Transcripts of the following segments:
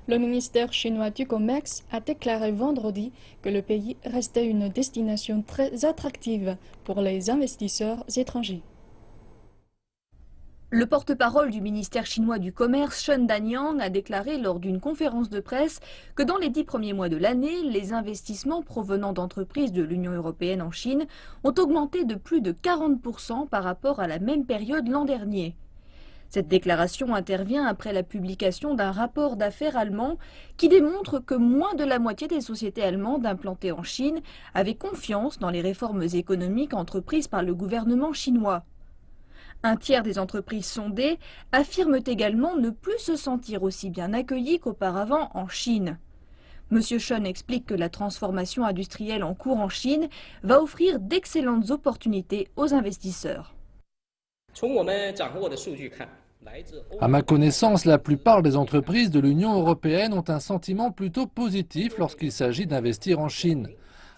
Le ministère chinois du Commerce a déclaré vendredi que le pays restait une destination très attractive pour les investisseurs étrangers. Le porte-parole du ministère chinois du Commerce, Shen Danyang, a déclaré lors d'une conférence de presse que dans les 10 premiers mois de l'année, les investissements provenant d'entreprises de l'Union européenne en Chine ont augmenté de plus de 40% par rapport à la même période l'an dernier. Cette déclaration intervient après la publication d'un rapport d'affaires allemand qui démontre que moins de la moitié des sociétés allemandes implantées en Chine avaient confiance dans les réformes économiques entreprises par le gouvernement chinois. Un tiers des entreprises sondées affirment également ne plus se sentir aussi bien accueillies qu'auparavant en Chine. Monsieur Shen explique que la transformation industrielle en cours en Chine va offrir d'excellentes opportunités aux investisseurs. À ma connaissance, la plupart des entreprises de l'Union européenne ont un sentiment plutôt positif lorsqu'il s'agit d'investir en Chine.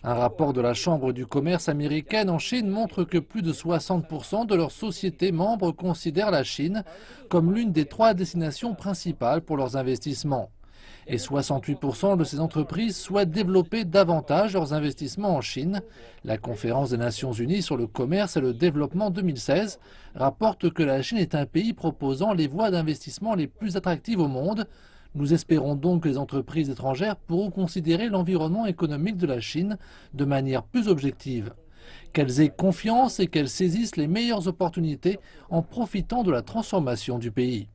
Un rapport de la Chambre du commerce américaine en Chine montre que plus de 60% de leurs sociétés membres considèrent la Chine comme l'une des 3 destinations principales pour leurs investissements. Et 68% de ces entreprises souhaitent développer davantage leurs investissements en Chine. La Conférence des Nations Unies sur le commerce et le développement 2016 rapporte que la Chine est un pays proposant les voies d'investissement les plus attractives au monde. Nous espérons donc que les entreprises étrangères pourront considérer l'environnement économique de la Chine de manière plus objective. Qu'elles aient confiance et qu'elles saisissent les meilleures opportunités en profitant de la transformation du pays.